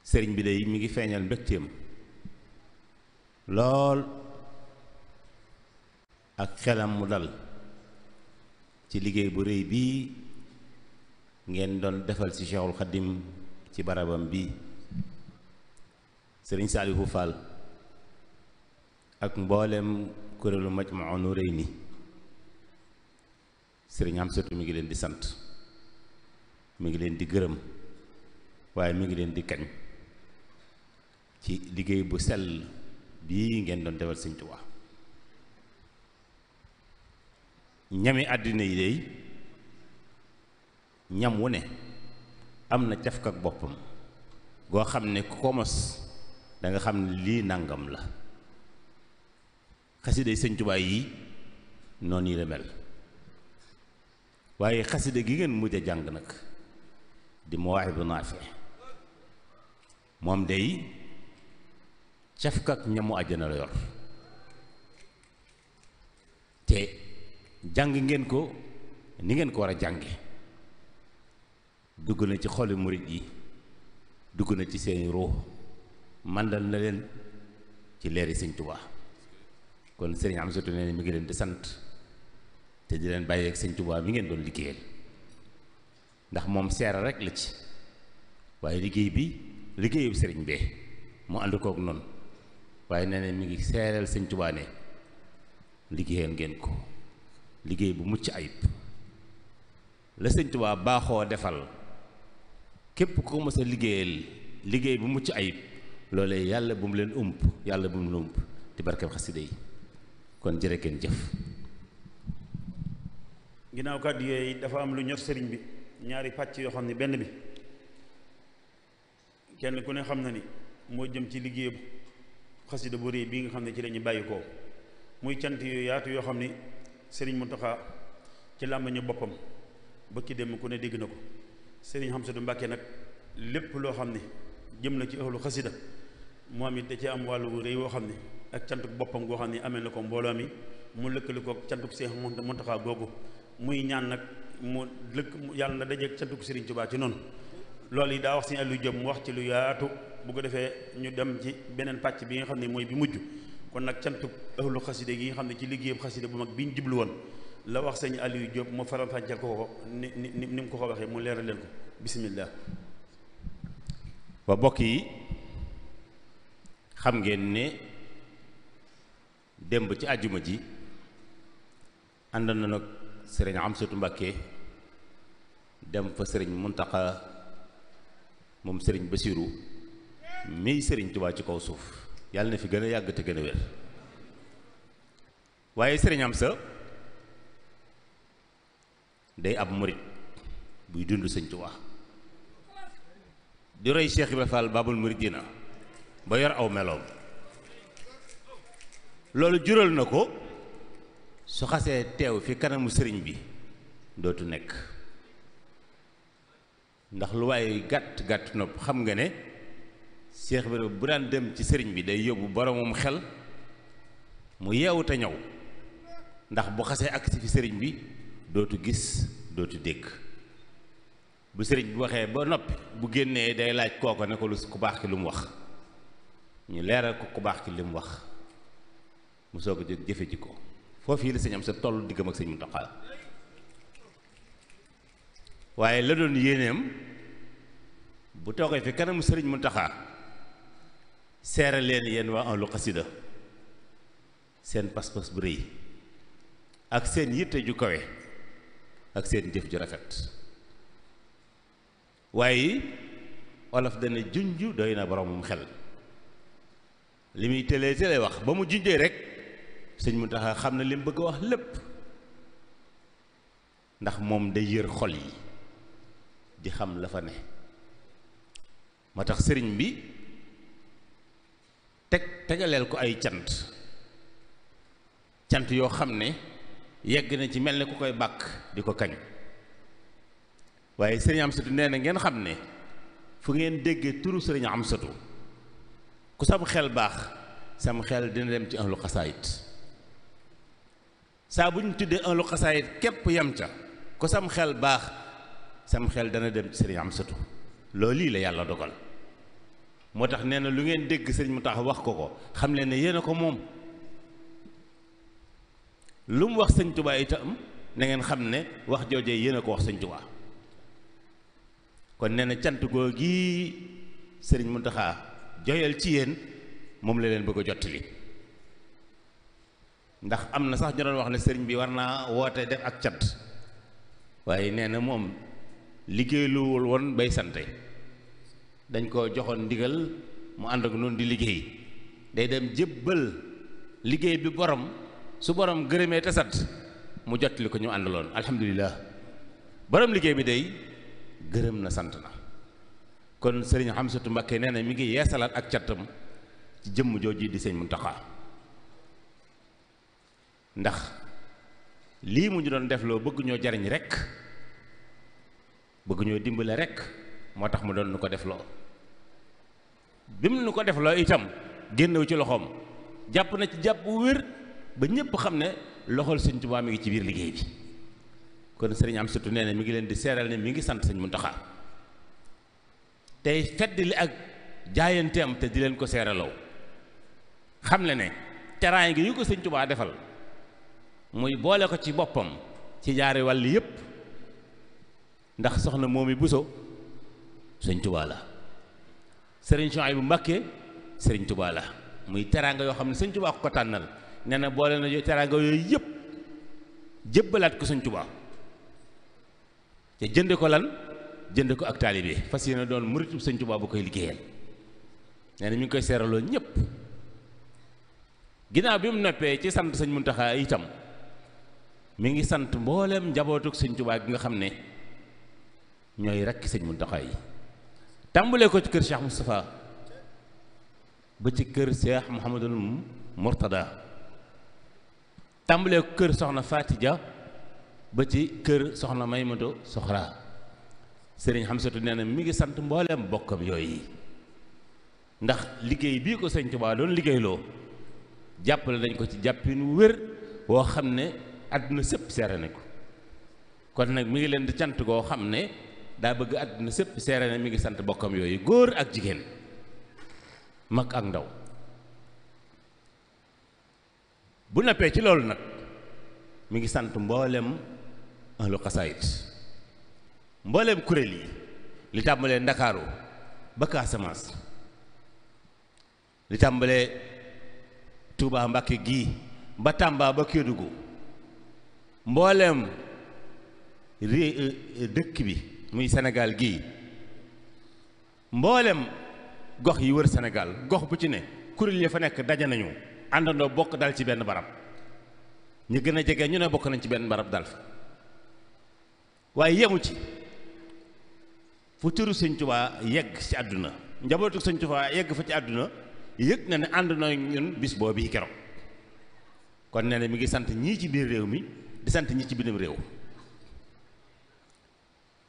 sëriñ bi day mi ngi feeñal mbégteem lool ak xelam mu dal ci liggéey bu rëy bii ngeen doon defal ci Cheikhul Khadim ci barabam bii sëriñ Saalihu Fall ak mboolem kuréelu Majmahun Nurayni sëriñ Amsatu mi ngi leen di sant mi ngi leen di gërëm waaye mi ngi leen di kañ ci liggéey bu sell bii ngeen doon defal Sëriñ Tuubaa ñami àddina yi dey ñam wu ne am na cafka ak boppam goo xam ne ku ko mos danga xam ne lii nangam la xasida Sëriñ Tuubaa yi noonu yi la mel waaye xasida gi ngeen mujj a jàng nag di Mawaahibu Naafi moom day cafka ak ñamu àjjana la yor te jàng ngeen ko ni ngeen ko war a jànge dugg na ci xoli murit yi dugg na ci seeni ruux màndal na leen ci leeri Sëriñ Tuubaa kon sëriñ Amsatu nee mi ngi leen di sant te di leen bàyyi ak Sëriñ Tuubaa mi ngeen doon liggéeyal ndax moom seera rek la ci waaye liggéey bi liggéeyu sëriñ bee mu ànd kook noonu waaye nee na mi ngi seereel Sëriñ Tuubaa ne liggéeyal ngeen ko liggéey bu mucc ayib la Sëriñ Tuubaa baaxoo defal képp ko mës a liggéeyal liggéey bu mucc ayib loolee yàlla bu mu leen ump yàlla bu mu leen ump ci barkeb xasida yi kon jërë ngeen jëf. ginnaaw kàddu yooyu dafa am lu ñor sëriñ bi ñaari pàcc yoo xam ne benn bi kenn ku ne xam na ni moo jëm ci liggéeyam xasida bu rëy bii nga xam ne ci lañuy bàyyi ko muy cant yu yaatu yoo xam ni sëriñ Muntaxa ci làmmiñu boppam ba ki dem ku ne dégg na ko sëriñ Amsatu Mbàkke nag lépp loo xam ne jëm na ci ëxlu xasida moom it da ci am wàllu wu rëy woo xam ne ak cantuk boppam goo xam ne amee na ko mbooloo mi mu lëkkali ko cantuk Seex Muntaxa googu muy ñaan nag mu yàlla na dajeeg cantuk Sëriñ Tuubaa ci noonu loolu yi daa wax Sëriñ Aliou Diop mu wax ci lu yaatu bu ko defee ñu dem ci beneen pàcc bi nga xam ne mooy bi mujj kon nag cantuk ëxlu xasida gi nga xam ne ci liggéeyam xasida bu mag bi ñu jublu woon la wax Sëriñ Aliou Diop mu faram-fàcceel ko ni mu ko waxee mu leeral leen ko bisimilah. ba bokk yi xam ngeen ne démb ci àjjuma ji ànd na nag sëriñ Amsatu Mbàkke dem fa sëriñ Muntaxa moom sëriñ Basiru miy sëriñ Tuubaa ci kaw suuf yàlla na fi gën a yàgg te gën a wér waaye sëriñ Amsa day ab murit buy dund Sëriñ Tuubaa di roy Cheikh Ibra Fall Babul Muridina ba yor aw meloom loolu jural na ko su xasee teew fi kanamu sëriñ bi dootu nekk ndax lu waaye gàtt gàtt nopp xam nga ne Cheikh Ibra bu daan dem ci sëriñ bi day yóbbu boromam xel mu yeewu te ñëw ndax bu xasee agsi fi sëriñ bi dootu gis dootu dégg bu sëriñ bi waxee ba noppi bu génnee day laaj kooko ne ko lu ku baax ki lu mu wax ñu leeral ko ku baax ki li mu wax mu soog a jóg jëfe ji ko foofu yi la sëñ am sa toll diggam ak sëñ Muntaxa waaye la doon yéeneem bu toogee fi kanamu sëriñ Muntaxa seere leen yéen waa ahlu xasida seen pas-pas bu rëy ak seen yitte ju kawe ak seen jëf ju rafet waaye olof dana junj doy na boromum xel li muy tëlee wax ba mu junjee rek sëñ Muntaxa xam na li mu bëgg a wax lépp ndax moom day yër xol yi di xam la fa ne moo tax sëriñ bi tegaleel ko ay cant yoo xam ne yegg na ci mel ne ku koy bàkk di ko kañ waaye sëriñ Amsatu nee na ngeen xam ne fu ngeen déggee turu sëriñ Amsatu ku sam xel baax sam xel dina dem ci ahlu xasaayit saa bu ñu tuddee ahlu xasaayit képp yam ca ku sam xel baax sam xel dana dem ci sëriñ Amsatu loolu lii la yàlla dogal moo tax nee na lu ngeen dégg sëriñ Muntaxa wax ko ko xam leen ne yéen a ko moom lu mu wax sëñ Tuubaa itam na ngeen xam ne wax joojee yéen a ko wax sëñ Tuubaa kon nee na cant goo gi sëriñ Muntaxa joyal ci yéen moom la leen bëgg a jottali ndax am na sax ñu doon wax ne sëriñ bi war naa woote def ak cant waaye nee na moom liggéeyluwul woon bay sante dañ ko joxoon ndigal mu ànd ak noonu di liggéey day dem jébbal liggéey bi borom su borom gërëmee te sant mu jottali ko ñu àndaloon alhamdulilah borom liggéey bi day gërëm na sant na kon sëriñ Xamsatu Mbakke nee na mi ngi yeesalaat ak cantam ci jëmm jooju di sëñ Muntaxa ndax lii mu ñu doon def loo bëgg ñoo jariñ rekk bëgg ñoo dimbale rekk moo tax mu doon nu ko def loo bi mu nu ko def loo itam génnewu ci loxoom jàpp na ci jàpp wér ba ñépp xam ne loxol sëñ Tuubaa mi ngi ci biir liggéey bi kon sëriñ Amsatu nee na mi ngi leen di seeral ne mi ngi sant sëñ Muntaxa tey fedd li ak jaayanteem te di leen ko seeraloo xam le ne teraay gi yu ko sëñ Tuubaa defal muy boole ko ci boppam ci jaari wàll yépp ndax soxna Moomi Buso sëñ Tuubaa la sëriñ Suhaybu Mbàkke sëriñ Tuubaa la muy teraanga yoo xam ne sëñ Tuubaa ko tànnal nee na boole na teraanga yooyu yépp jébbalaat ko sëñ Tuubaa te jënde ko lan jënde ko ak taalibe fas yéene doon muritu sëñ Tuubaa bu koy liggéeyal nee na mi ngi koy seeraloo ñépp ginnaaw bi mu noppee ci sant sëñ Muntaxa itam mi ngi sant mboolem njabootuk sëñ Tuubaa gi nga xam ne ñooy rekk sëñ Muntaxa yi tàmbalee ko ci kër Cheikh Moustapha ba ci kër Cheikh Mouhamadul Mourtada tàmbalee ko kër soxna Fatija ba ci kër soxna Maymatu Soxra sëriñ Xamsatu nee na mi ngi sant mboolem bokkam yooyu ndax liggéey bii ko sëñ Tuubaa doon liggéeyloo jàppale nañ ko ci jàppin wér woo xam ne àdduna sépp seere na ko kon nag mi ngi leen di cant goo xam ne daa bëgg àdduna sépp seere na mi ngi sant bokkam yooyu góor ak jigéen mag ak ndaw bu noppee ci loolu nag mi ngi sant mboolem ahlu xasaayit mboolem kuréel yi li tàmbalee Ndakaaru ba Casamance li tàmbalee Touba Mbàkke gii ba Tamba ba Kédougou mboolem dëkk bi muy Sénégal gii mboolem gox yi wër Sénégal gox bu ci ne kuréel yi fa nekk daje nañu àndandoo bokk dal ci benn barab ñu gën a jege ñu ne bokk nañ ci benn barab dal fa waaye yemu ci fu turu sëñ Tuubaa yegg ci àdduna njabootu sëñ Tuubaa yegg fa ci àdduna yëg na ne ànd na ñun bis boobu yi keroog kon nee na mi ngi sant ñii ci biir réew mi di sant ñii ci bitim réew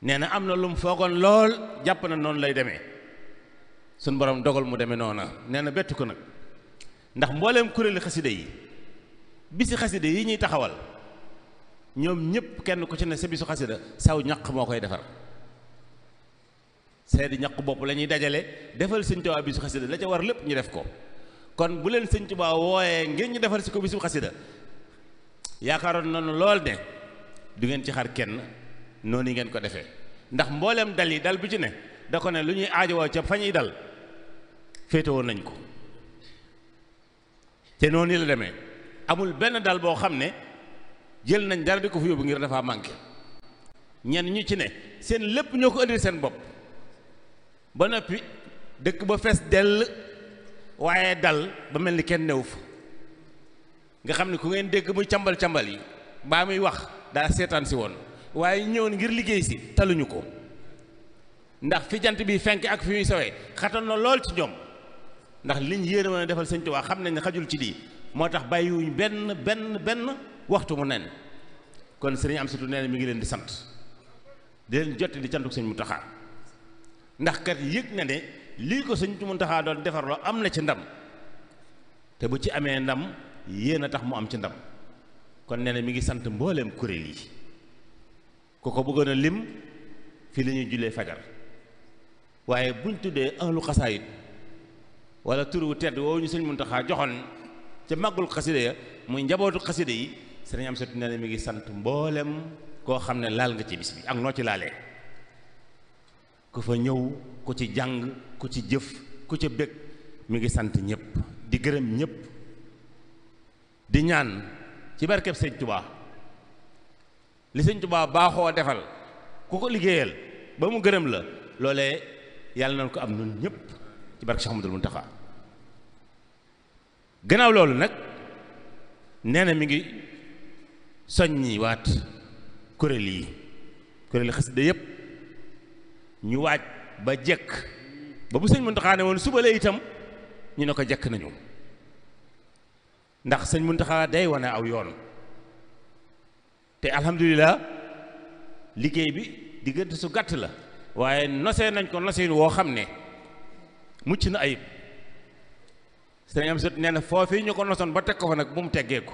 nee na am na lu mu foogoon lool jàpp na noonu lay demee suñ borom dogal mu demee noona nee na bettu ko nag ndax mbooleem kuréeli xasida yi bisi xasida yi ñuy taxawal ñoom ñëpp kenn ku ci ne sa bisu xasida saw ñaq moo koy defar seedi ñaq bopp la ñuy dajale defal sëñ Tuubaa bisu xasida la ca war lépp ñu def ko kon bu leen sëñ Tuubaa wooyee ngeen ñu defal si ko bisu xasida yaakaaroon noonu lool ne du ngeen ci xar kenn noonu yi ngeen ko defee ndax mbooleem dal yi dal bu ci ne da ko ne lu ñuy aajowoo ca fa ñuy dal féetewoo nañ ko te noonu la demee amul benn dal boo xam ne jël nañ dara di ko fa yóbbu ngir dafa manqué ñenn ñu ci ne seen lépp ñoo ko indil seen bopp ba noppi dëkk ba fees dell waaye dal ba mel ni kenn newu fa nga xam ne ku ngeen dégg muy cambal yi baa muy wax daa seetaan si woon waaye ñëwoon ngir liggéey si taluñu ko ndax fi jant bi fenk ak fi muy sawee xatal na lool ci ñoom ndax liñ yéene woon a defal sëñ Tuubaa xam nañ ne xajul ci lii moo tax bàyyiwuñ benn waxtu mu nen kon sëriñ Amsatu nee na mi ngi leen di sant di leen jotti di cantuk sëñ Muntaxa ndax kat yëg na ne lii ko sëñ Muntaxa doon defarloo am na ci ndam te bu ci amee ndam yéen a tax mu am ci ndam kon nee na mi ngi sant mbooleem kuréel yi ku ko bëggoon a lim fii la ñuy jullee fajar waaye buñ tuddee ahlu xasaayit wala tur wu tedd woowu ñu sëñ Muntaxa joxoon ca màggul xasida ya muy njabootu xasida yi sëriñ Amsatu nee na mi ngi sant mboolem koo xam ne laal nga ci bis bi ak noo ci laalee ku fa ñëw ku ci jàng ku ci jëf ku ca bég mi ngi sant ñëpp di gërëm ñëpp di ñaan ci barkeb sëñ Tuubaa li sëñ Tuubaa baaxoo defal ku ko liggéeyal ba mu gërëm la loolee yàlla nañ ko am nun ñëpp ci barke Cheikh Ahmadul Muntaxa gannaaw loolu nag nee na mi ngi soññi waat kuréeli xasida yëpp ñu waaj ba jekk ba bu sëñ Muntaxa ne woon suba la itam ñu ne ko jekk nañu ndax sëñ Muntaxa day wane aw yoon te alhamdulilah liggéey bi diggante su gàtt la waaye nosee nañ ko noseen woo xam ne mucc na ayib sëñ Amsatu nee na foofii ñu ko nosoon ba teg ko fa nag bu mu teggee ko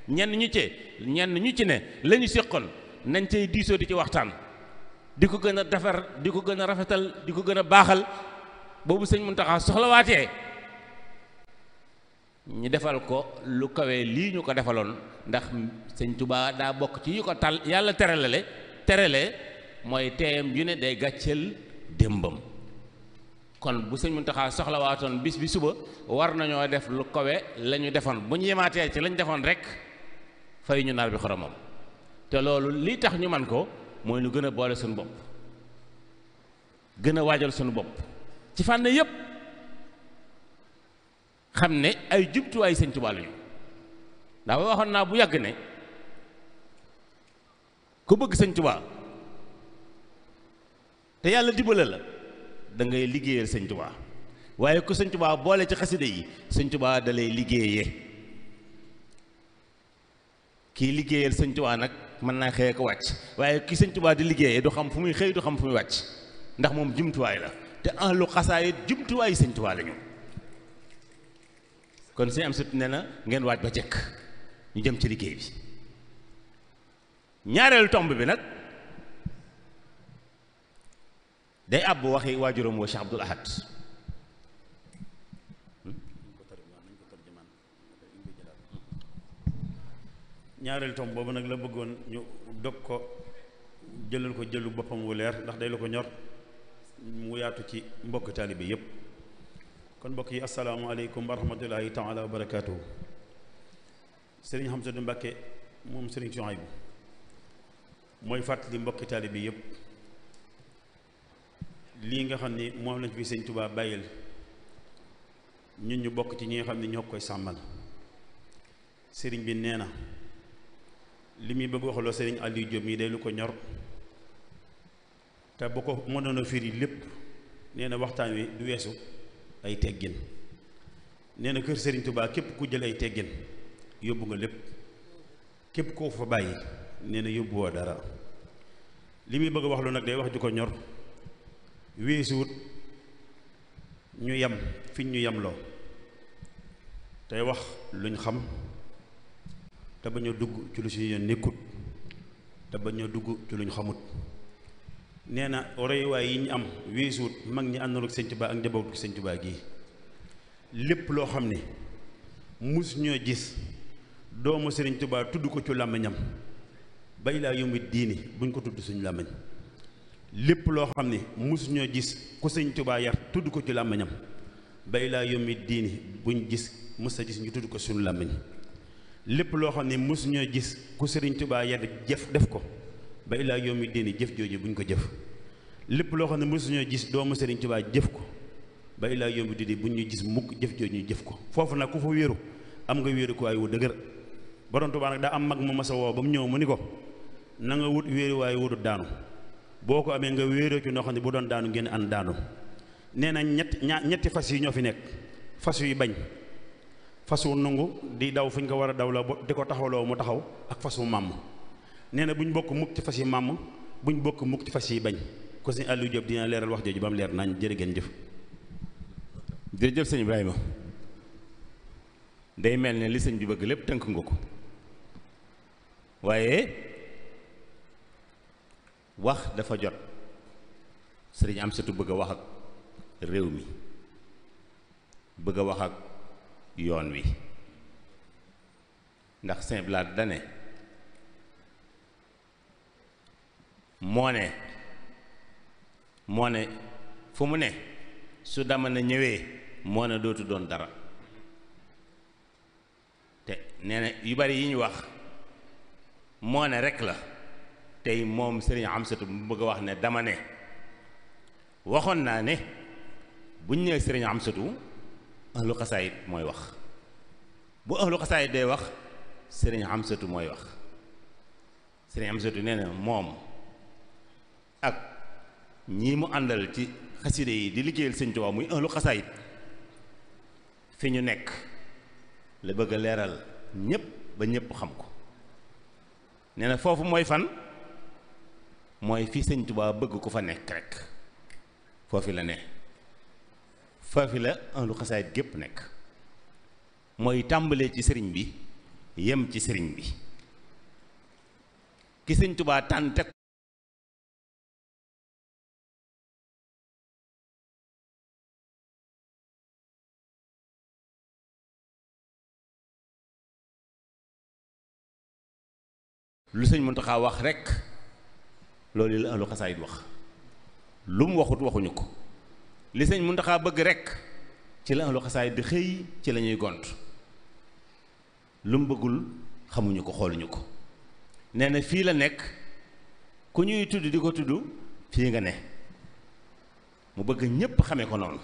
ñenn ñu ci ne la ñu séqoon nañ cay diisoo di ci waxtaan di ko gën a defar di ko gën a rafetal di ko gën a baaxal boobu sëñ Muntaxa soxlawaatee ñu defal ko lu kawee lii ñu ko defaloon ndax sëñ Tuubaa daa bokk ci yu ko tal yàlla terale mooy teeyam ju ne day gàcceel démbam kon bu sëñ Muntaxa soxlawaatoon bis bi suba war nañoo def lu kawe la ñu defoon bu ñu yemaatee ci lañ defoon rek fay ñu naar bi xoromam te loolu li tax ñu man ko mooy ñu gën a boole suñu bopp gën a waajal suñu bopp ci fànn yépp xam ne ay jumtuwaay sëñ Tuubaa lañu ndax waxoon naa bu yàgg ne ku bëgg sëñ Tuubaa te yàlla dimbale la da ngay liggéeyal sëñ Tuubaa waaye ku sëñ Tuubaa boole ci xasida yi sëñ Tuubaa da lay liggéeyee kii liggéeyal sëñ Tuubaa nag mën naa xëyee ko wàcc waaye kii sëñ Tuubaa di liggéeyee du xam fu muy xëy du xam fu muy wàcc ndax moom jumtuwaay la te en lu xasaayit jumtuwaay sëñ Tuubaa lañu kon sëñ Amsatu nee na ngeen waaj ba jekk ñu jëm ci liggéey bi ñaareelu tomb bi nag day àbb waxi waajuram wa Cheikh Abdoul Ahad ñaareel tomb boobu nag la bëggoon ñu dog ko jëlal ko jëlu boppam wu leer ndax day la ko ñor mu yaatu ci mbokk taalibe yépp kon mbokk yi asalaamaaleykum wa rahmatullahi taala wa barakaatuhu sëriñ Hamsatu Mbàkke moom sëriñ Suhaybu mooy fàttali mbokki taalibe yépp lii nga xam ni moom lañ fi sëñ Tuubaa bàyyil ñun ñu bokk ci ñi nga xam ne ñoo koy sàmmal sëriñ bi nee na li muy bëgg waxaloo sëriñ Aliou Diop mii day lu ko ñor te bu ko mënoon a firi lépp nee na waxtaan wi du weesu ay teggin nee na kër sëriñ Tuubaa képp ku jël ay teggin yóbbu nga lépp képp koo fa bàyyi nee na yóbbu woo dara li muy bëgg wax lu nag day wax ju ko ñor weesuwut ñu yem fiñ ñu yemloo tey wax luñ xam te bañ a dugg ci lu suñu yoon nekkut te bañ a dugg ci luñ xamut nee na royuwaay yi ñu am weesuwut mag ñi àndoon ak sëñ Tuubaa ak njabootu sëñ Tuubaa gii lépp loo xam ne mus ñoo gis doomu sëriñ Tuubaa tudd ko ci làmmiñam bay laa yombi diini buñ ko tudd suñu làmmiñ lépp loo xam ne mus ñoo gis ku sëñ Tuubaa yar tudd ko ci làmmiñam bay laa yombi diini buñ gis mus a gis ñu tudd ko suñu làmmiñ lépp loo xam ne mus ñoo gis ku sëriñ Tuubaa yar jëf def ko ba ilaa yawmi diini jëf jooju buñ ko jëf lépp loo xam ne mus ñoo gis doomu sëriñ Tuubaa jëf ko ba ilaa yawmi diini buñ ñu gis mukk jëf jooju ñu jëf ko foofu nag ku fa wéeru am nga wéeru ko waay wu dëgër borom Tuubaa nag daa am mag mu masa woo ba mu ñëw mu ni ko na nga wut wéeru waaye wutut daanu boo ko amee nga wéeroo ci noo xam ne bu doon daanu ngeen ànd daanu nee na ñetti fas yi ñoo fi nekk fas yu bañ fas wu nungu di daw fu ñu ko war a daw la di ko taxawloo mu taxaw ak fas wu màmm nee na buñ bokk mukk ci fas yi màmm buñ bokk mukk ci fas yi bañ ko sëñ Aliou Diop dina leeral wax jooju ba mu leer nañ jërë ngeen jëf. jërëjëf sëñ Ibrahima day mel ne li sëñ bi bëgg lépp tënk nga ko waaye wax dafa jot sëriñ Amsatu bëgg a wax ak réew mi bëgg a wax ak yoon wi ndax Sëñ Blaat dane moo ne fu mu ne su dama na ñëwee moo ne dootu doon dara te nee na yu bari yi ñu wax moo ne rekk la tey moom Sëriñ Amsatu mu bëgg a wax ne dama ne waxoon naa ne buñ ñëwee Sëriñ Amsatu ahlu xasaayit mooy wax bu ahlu xasaayit day wax Sëriñ Amsatu mooy wax Sëriñ Amsatu nee na moom ak ñii mu àndal ci xaside yi di liggéeyal Sëñ Tuubaa muy ahlu xasaayit fi ñu nekk la bëgg a leeral ñépp ba ñépp xam ko nee na foofu mooy fan mooy fi Sëñ Tuubaa bëgg ku fa nekk rek foofu la ne foofu la ahlu xasaayit gépp nekk mooy tàmbalee ci sëriñ bi yem ci sëriñ bi ki Sëñ Tuubaa tànn teg lu Sëñ Muntaxa wax rekk loolu la ahlu xasaayit wax lu mu waxut waxuñu ko li Sëñ Muntaxa bëgg rekk ci la ahlu xasaayit di xëy ci la ñuy gont lu mu bëggul xamuñu ko xooluñu ko nee na fii la nekk ku ñuy tudd di ko tudd fii nga ne mu bëgg ñépp xamee ko noonu